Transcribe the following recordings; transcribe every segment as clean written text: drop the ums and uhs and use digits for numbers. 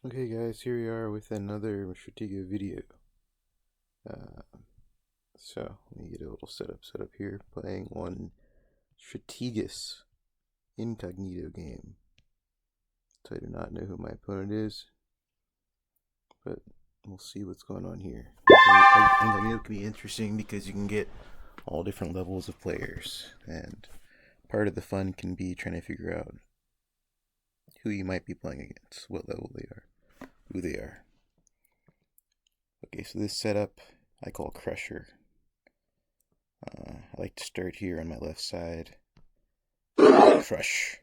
Okay guys, here we are with another Stratego video. Uh, so, let me get a little setup here, playing one Strategus Incognito game. So I do not know who my opponent is, but we'll see what's going on here. Incognito can be interesting because you can get all different levels of players, and part of the fun can be trying to figure out who you might be playing against, what level they are, who they are. Okay, so this setup I call Crusher. I like to start here on my left side. Crush.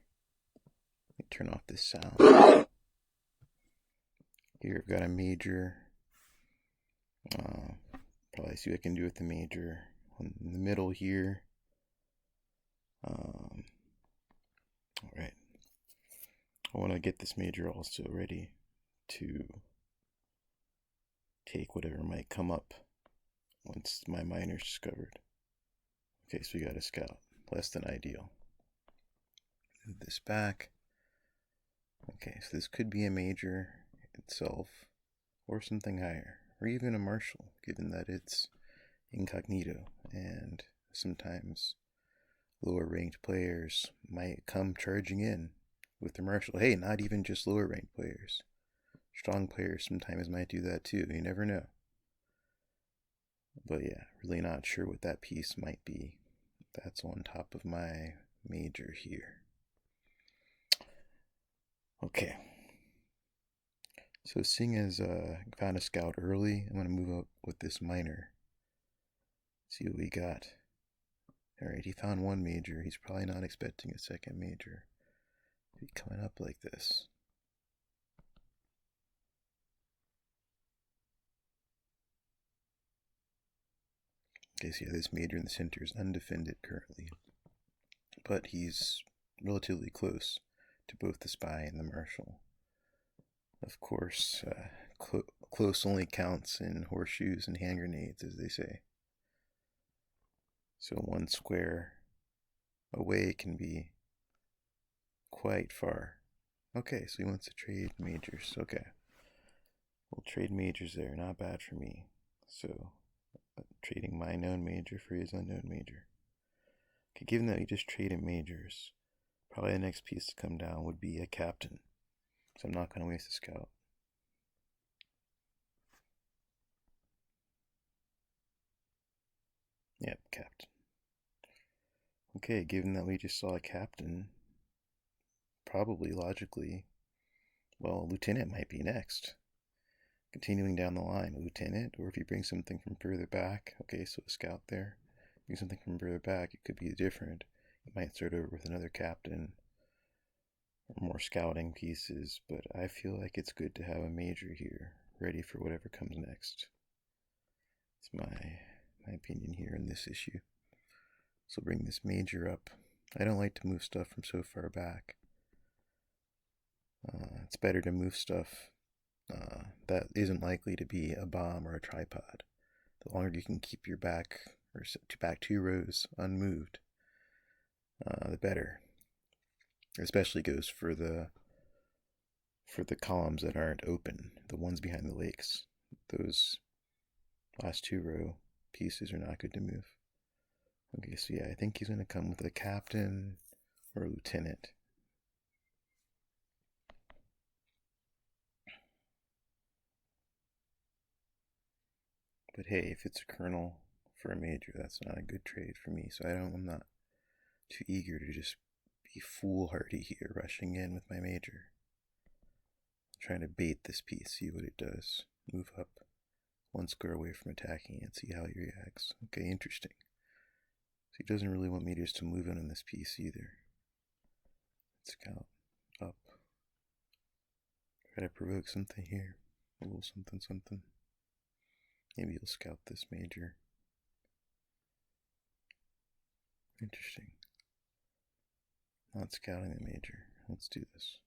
Let me turn off this sound. Here I've got a major. Probably see what I can do with the major. In the middle here. Alright. I want to get this major also ready to take whatever might come up once my miner's discovered. Okay, so we got a scout. Less than ideal. Move this back. Okay, so this could be a major itself, or something higher, or even a marshal, given that it's incognito, and sometimes lower ranked players might come charging in with their marshal. Hey, not even just lower ranked players. Strong players sometimes might do that too, you never know. But yeah, really not sure what that piece might be. That's on top of my major here. Okay. So seeing as I found a scout early, I'm going to move up with this miner. See what we got. Alright, he found one major. He's probably not expecting a second major. He's coming up like this. Okay, so yeah, this major in the center is undefended currently. But he's relatively close to both the spy and the marshal. Of course, close only counts in horseshoes and hand grenades, as they say. So one square away can be quite far. Okay, so he wants to trade majors. Okay. We'll trade majors there. Not bad for me. So, trading my known major for his unknown major. Okay, given that we just traded majors, probably the next piece to come down would be a captain. So I'm not going to waste a scout. Yep, captain. Okay, given that we just saw a captain, probably logically, well, lieutenant might be next. Continuing down the line, lieutenant, or if you bring something from further back, okay, so a scout there, bring something from further back, it could be different. You might start over with another captain, or more scouting pieces, but I feel like it's good to have a major here, ready for whatever comes next. It's my opinion here in this issue. So bring this major up. I don't like to move stuff from so far back. It's better to move stuff that isn't likely to be a bomb or a tripod. The longer you can keep your back or back 2 rows unmoved, the better. Especially goes for the columns that aren't open, the ones behind the lakes. Those last 2 row pieces are not good to move. Okay, so yeah, I think he's going to come with a captain or a lieutenant. But hey, if it's a colonel for a major, that's not a good trade for me. So I'm not too eager to just be foolhardy here, rushing in with my major. I'm trying to bait this piece, see what it does. Move up 1 square away from attacking and see how he reacts. Okay, interesting. So he doesn't really want me just to move in on this piece either. Scout up. Try to provoke something here. A little something. Maybe he'll scout this major. Interesting. Not scouting the major. Let's do this.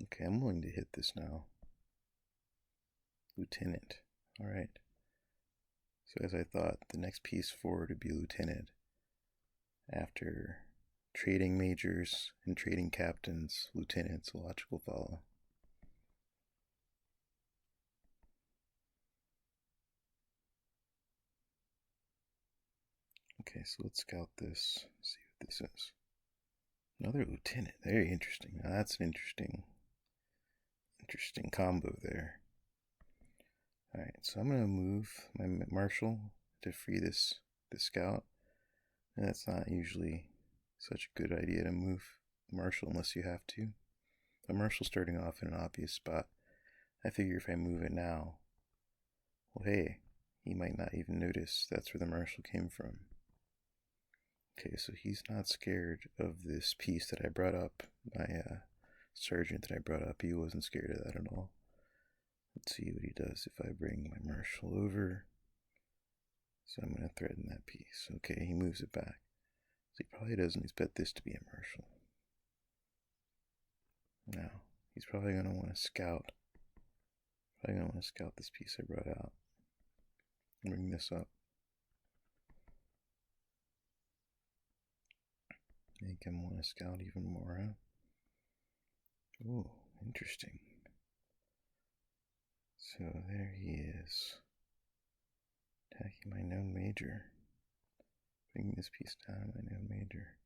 Okay, I'm willing to hit this now. Lieutenant. Alright. So as I thought, the next piece forward would be lieutenant after trading majors and trading captains, lieutenants, a logical follow. Okay, so let's scout this, see what this is. Another lieutenant, very interesting. Now that's an interesting combo there. Alright, so I'm going to move my marshal to free this scout. And that's not usually such a good idea to move the marshal unless you have to. The marshal's starting off in an obvious spot. I figure if I move it now, well hey, he might not even notice that's where the marshal came from. Okay, so he's not scared of this piece that I brought up, my sergeant that I brought up. He wasn't scared of that at all. Let's see what he does if I bring my marshal over. So I'm going to threaten that piece. Okay, he moves it back. So he probably doesn't expect this to be a marshal. Now, he's probably going to want to scout. Probably going to want to scout this piece I brought out. And bring this up. Make him want to scout even more, huh? Ooh, interesting. So there he is. Attacking my known major. Bringing this piece down my known major.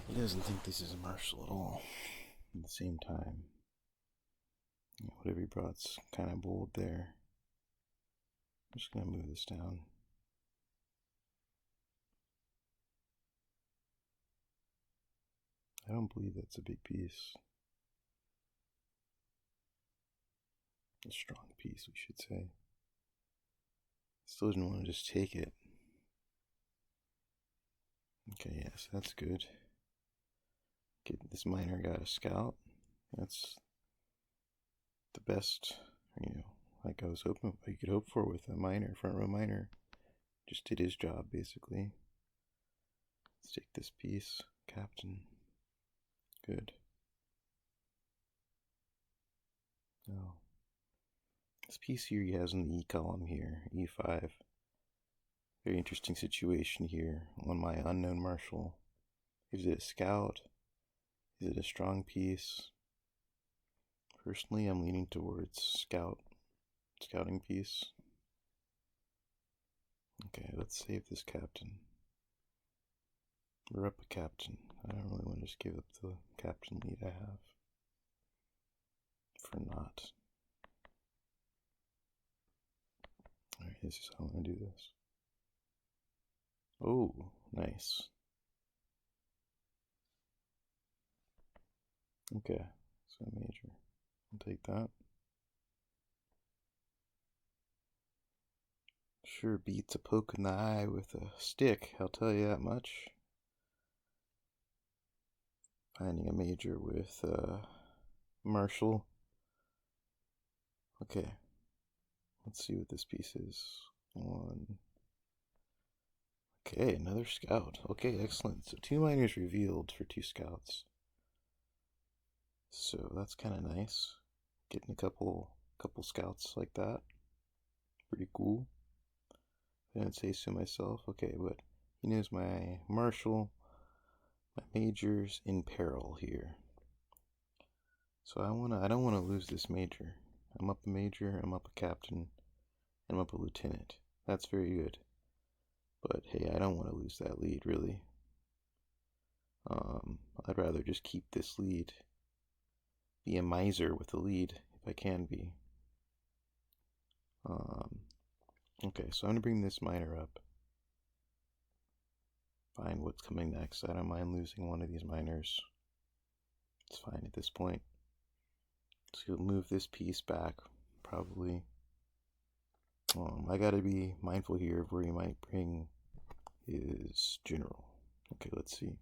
He doesn't think this is a marshal at all. At the same time, whatever he brought's kind of bold there. I'm just going to move this down. I don't believe that's a big piece. A strong piece, we should say. Still didn't want to just take it. Okay, yes, that's good. Get this miner got a scout. That's the best, like I was hoping I could hope for with a miner, front row miner. Just did his job basically. Let's take this piece, captain. Good. Now, this piece here he has in the E column here, E5. Very interesting situation here on my unknown marshal. Is it a scout? Is it a strong piece? Personally, I'm leaning towards scouting piece. Okay, let's save this captain. We're up a captain. I don't really want to just give up the captain lead I have. For not. Alright, this is how I'm going to do this. Oh, nice. Okay, so major. I'll take that. Sure beats a poke in the eye with a stick, I'll tell you that much. Finding a major with marshal. Okay, let's see what this piece is. One. Okay, another scout. Okay, excellent. So 2 miners revealed for 2 scouts. So that's kind of nice. Getting a couple scouts like that. Pretty cool. I didn't say so myself. Okay, but he knows my marshal, my major's in peril here. So I don't want to lose this major. I'm up a major, I'm up a captain, and I'm up a lieutenant. That's very good. But hey, I don't want to lose that lead, really. I'd rather just keep this lead. Be a miser with the lead, if I can be. Okay, so I'm going to bring this miner up. Find what's coming next. I don't mind losing one of these miners. It's fine at this point. So you'll move this piece back, probably. I gotta be mindful here of where he might bring his general. Okay, let's see.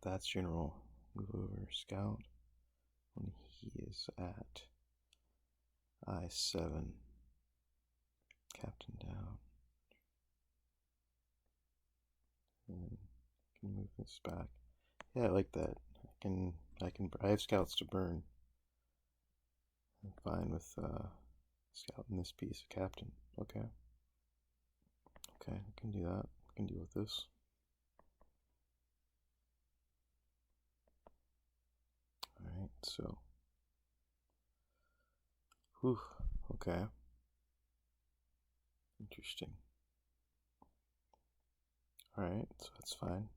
That's general. Move over, scout. When he is at I7. Captain down. And I can move this back. Yeah, I like that. I have scouts to burn. I'm fine with scouting this piece of captain. Okay. Okay, I can do that. I can deal with this. So, whew, okay. Interesting. Alright, so that's fine.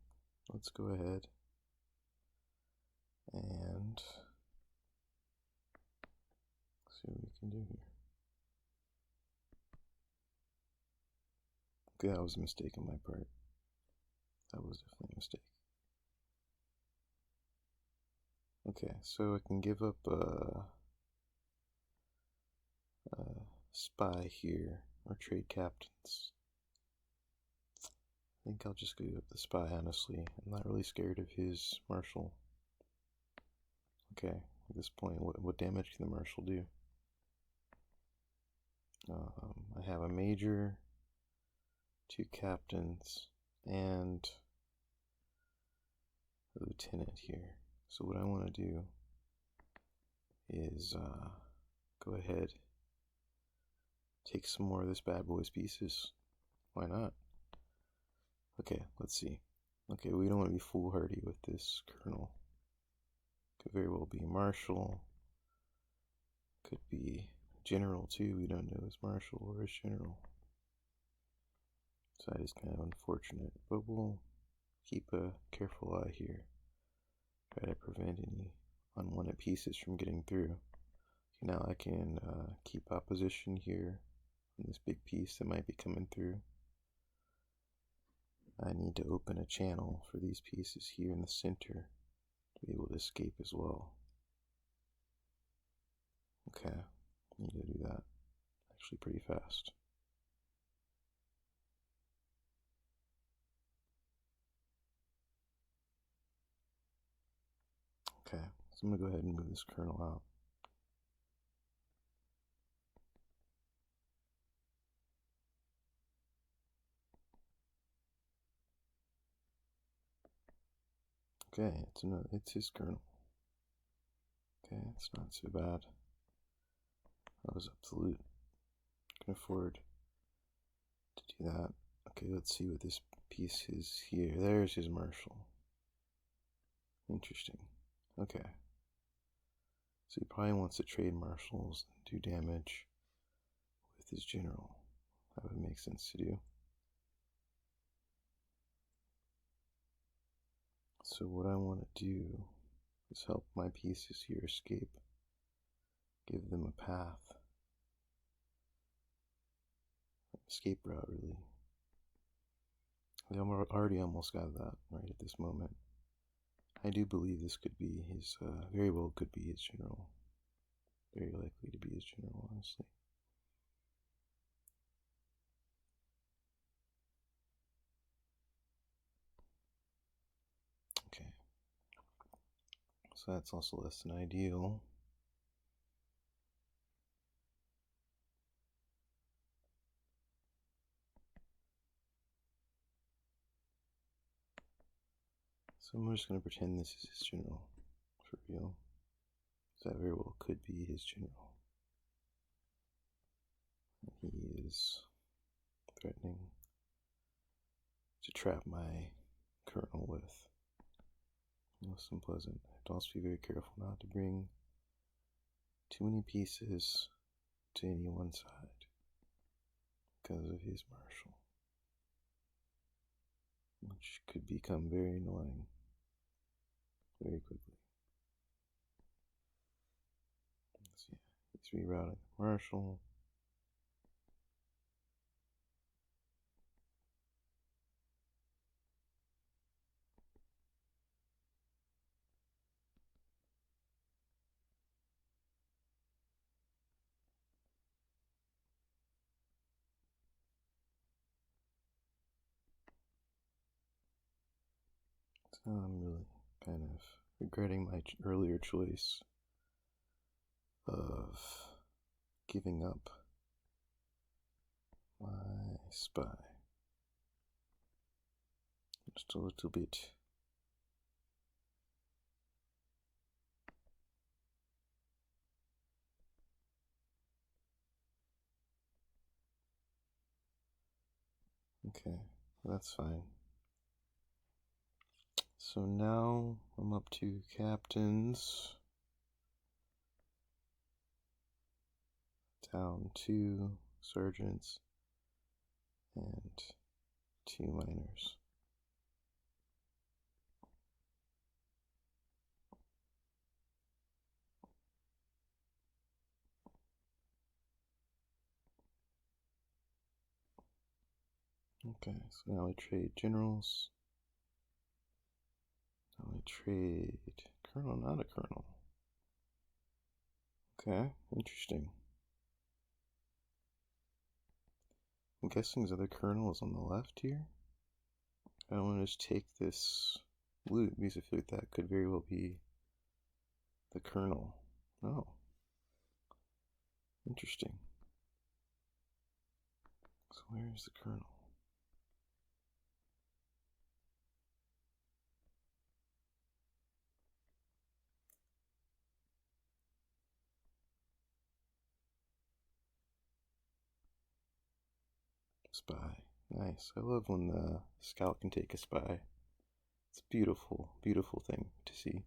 Let's go ahead and see what we can do here. Okay, that was a mistake on my part. That was definitely a mistake. Okay, so I can give up a spy here, or trade captains. I think I'll just give up the spy, honestly. I'm not really scared of his marshal. Okay, at this point, what damage can the marshal do? I have a major, 2 captains, and a lieutenant here. So what I want to do is go ahead, take some more of this bad boy's pieces. Why not? Okay, let's see. Okay, we don't want to be foolhardy with this colonel. Could very well be marshal. Could be general too. We don't know his marshal or his general. So that is kind of unfortunate, but we'll keep a careful eye here. Try to prevent any unwanted pieces from getting through. Okay, now I can keep opposition here on this big piece that might be coming through. I need to open a channel for these pieces here in the center to be able to escape as well. Okay, I need to do that actually pretty fast. Okay, so I'm going to go ahead and move this kernel out. Okay, it's his kernel. Okay, it's not so bad. That was absolute. Can afford to do that. Okay, let's see what this piece is here. There's his marshal. Interesting. Okay. So he probably wants to trade marshals and do damage with his general. That would make sense to do. So what I want to do is help my pieces here escape. Give them a path. Escape route, really. I already almost got that right at this moment. I do believe this could be his, very well could be his general. Very likely to be his general, honestly. Okay. So that's also less than ideal. So I'm just going to pretend this is his general, for real. That very well could be his general. And he is threatening to trap my colonel with. Most unpleasant. I have to also be very careful not to bring too many pieces to any one side because of his marshal, which could become very annoying very quickly. So yeah, he's rerouting the marshal. So I'm really kind of regretting my earlier choice of giving up my spy. Just a little bit. Okay, that's fine. So now I'm up to captains. found 2 sergeants and 2 minors. Okay, so now we trade generals. Now we trade colonel, not a colonel. Okay, interesting. I'm guessing his other colonel is on the left here. I don't want to just take this loot because I feel like that could very well be the colonel. Oh, interesting. So where's the colonel? Spy. Nice. I love when the scout can take a spy. It's a beautiful, beautiful thing to see.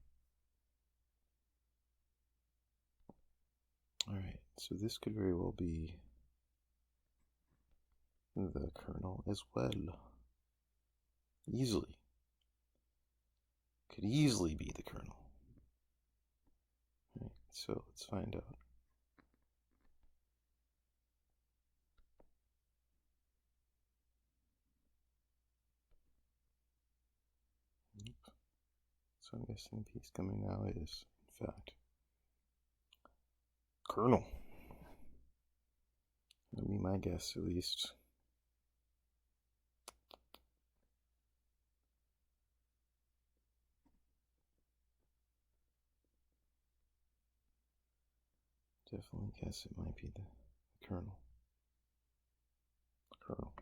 Alright, so this could very well be the colonel as well. Easily. Could easily be the colonel. Alright, so let's find out. So I'm guessing the piece coming now is, in fact, colonel. That'd be my guess, at least. Definitely guess it might be the colonel. Colonel.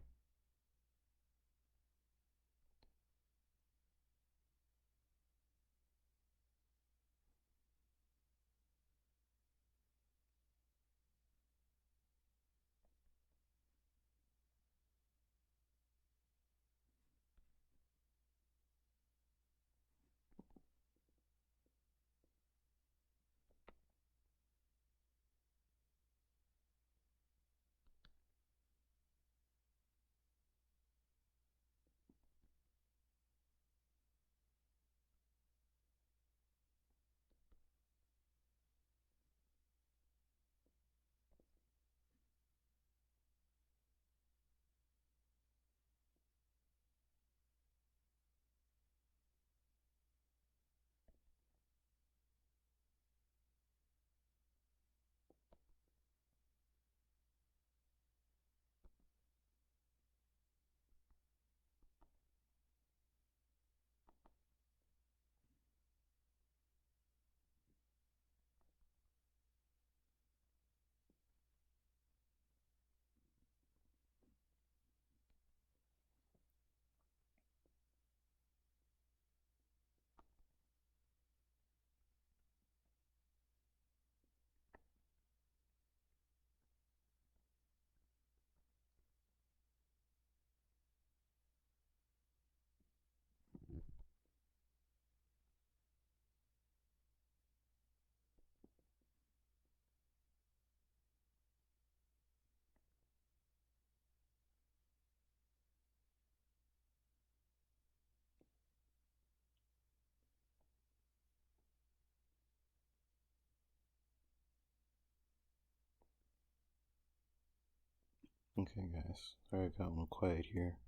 Okay, guys. Sorry I got a little quiet here.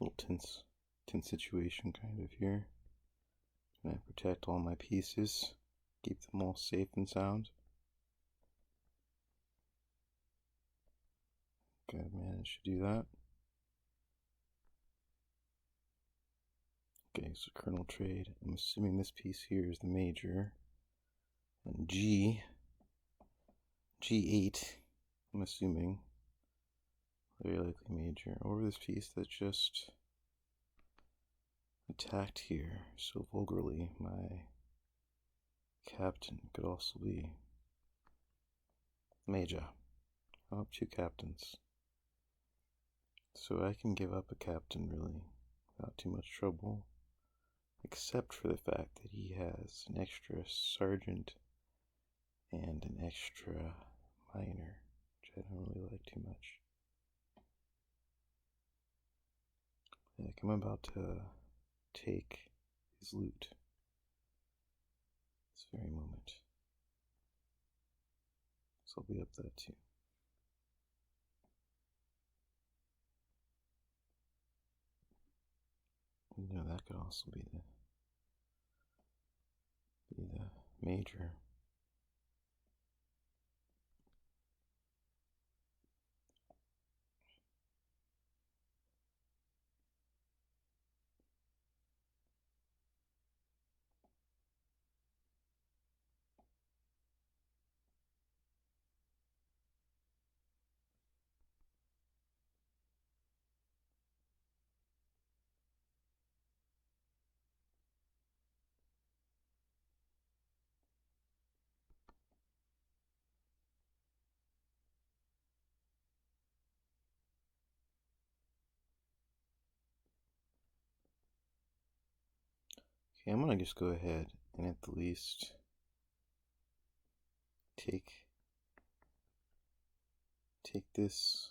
A little tense situation kind of here. Trying to protect all my pieces, keep them all safe and sound. Gotta manage to do that. Okay, so Colonel Trade. I'm assuming this piece here is the major. And G8, I'm assuming. Very likely major. Over this piece that just attacked here so vulgarly, my captain could also be major. I'm up 2 captains. So I can give up a captain really without too much trouble, except for the fact that he has an extra sergeant and an extra minor. I don't really like too much. Like I'm about to take his loot this very moment. So I'll be up that too. You know, that could also be the major. Okay, I'm gonna just go ahead and at the least take this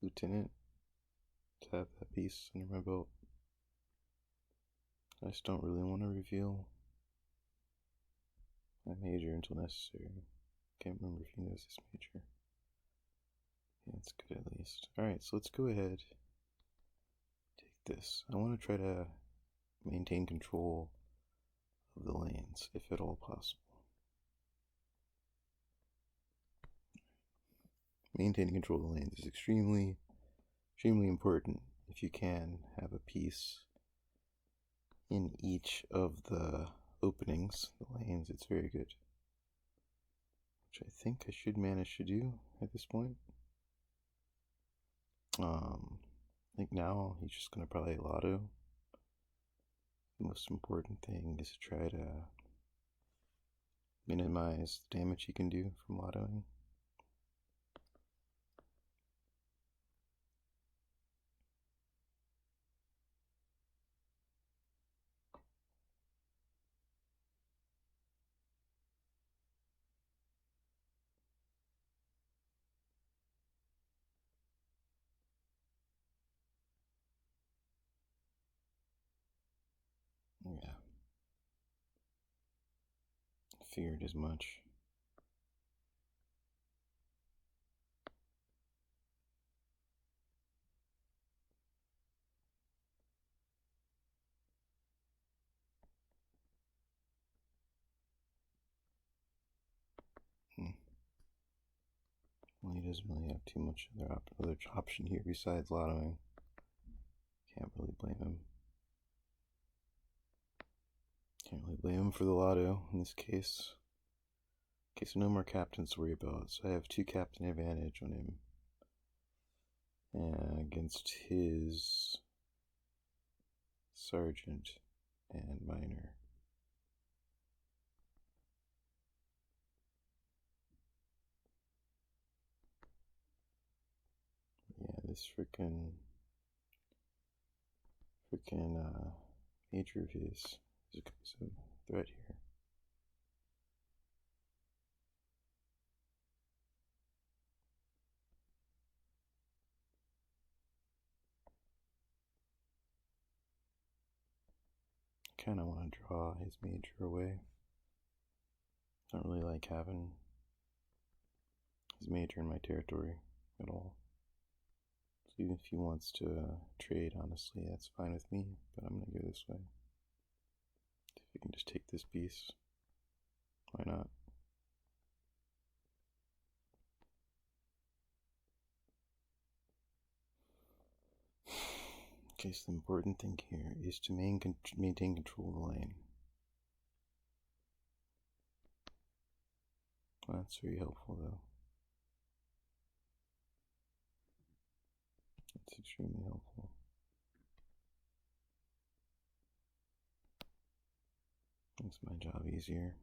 lieutenant to have that piece under my belt. I just don't really want to reveal my major until necessary. Can't remember if he knows his major. Yeah, that's good at least. Alright, so let's go ahead. Take this. I want to try to maintain control of the lanes, if at all possible. Maintaining control of the lanes is extremely important. If you can have a piece in each of the openings, the lanes, it's very good. Which I think I should manage to do at this point. I think now he's just going to probably lotto. The most important thing is to try to minimize the damage he can do from lottoing. Yeah. Feared as much. Well, he doesn't really have too much other option here besides lottoing. Can't really blame him. Can't really blame him for the lotto in this case. Okay, so no more captains to worry about. So I have 2 captain advantage on him. Against his sergeant and minor. Yeah, this freaking major of his is a threat here. I kind of want to draw his major away. I don't really like having his major in my territory at all. So even if he wants to trade, honestly, that's fine with me, but I'm going to go this way. If we can just take this piece, why not? Okay, so the important thing here is to maintain control of the lane. Well, that's very helpful, though. It's extremely helpful. Makes my job easier.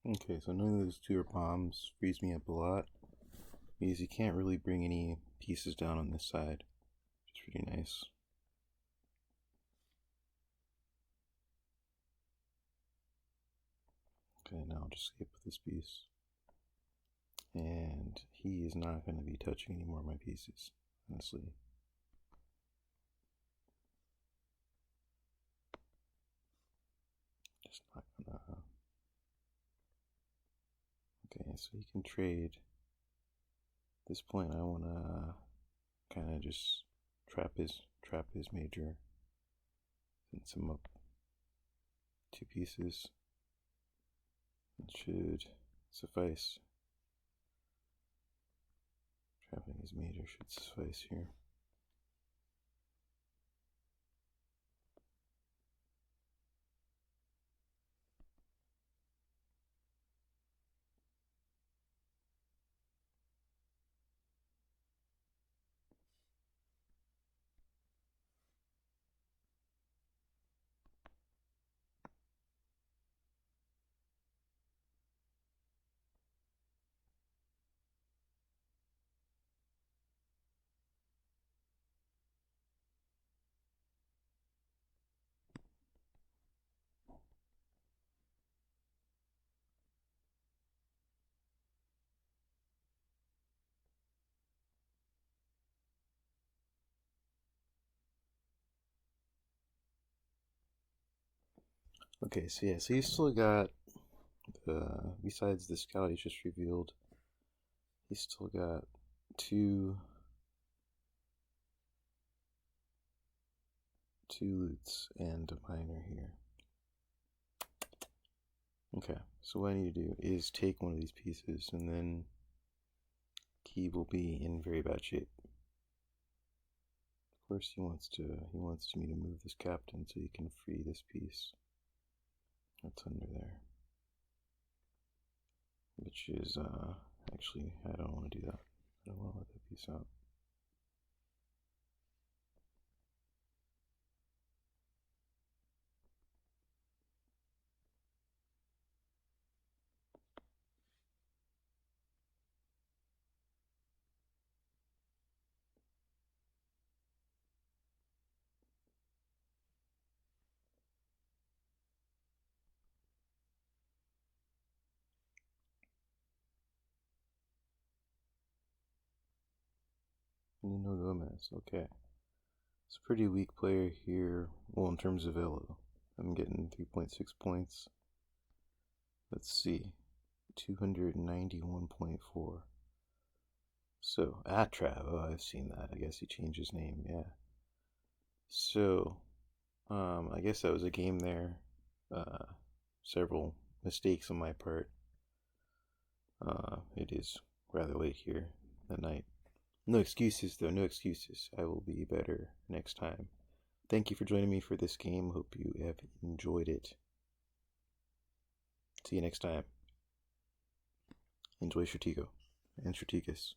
Okay, so none of those two are bombs. Frees me up a lot. Because you can't really bring any pieces down on this side. Which is pretty nice. Okay, now I'll just skip with this piece. And he is not going to be touching any more of my pieces, honestly. Just not gonna. Okay, so he can trade. At this point, I want to kind of just trap his major. Send him up 2 pieces. It should suffice. Trapping his major should suffice here. Okay, so yeah, so he's still got besides the scout he's just revealed, he's still got 2 loots and a miner here. Okay, so what I need to do is take one of these pieces, and then he will be in very bad shape. Of course, he wants me to move this captain so he can free this piece that's under there. Which is, actually, I don't want to do that. I don't want to let that piece out. Nino Gomez, okay. It's a pretty weak player here. Well, in terms of elo, I'm getting 3.6 points. Let's see, 291.4. So, Atrav, oh, I've seen that. I guess he changed his name, yeah. So, I guess that was a game there. Several mistakes on my part. It is rather late here at night. No excuses, though, no excuses. I will be better next time. Thank you for joining me for this game. Hope you have enjoyed it. See you next time. Enjoy Stratego and Strategus.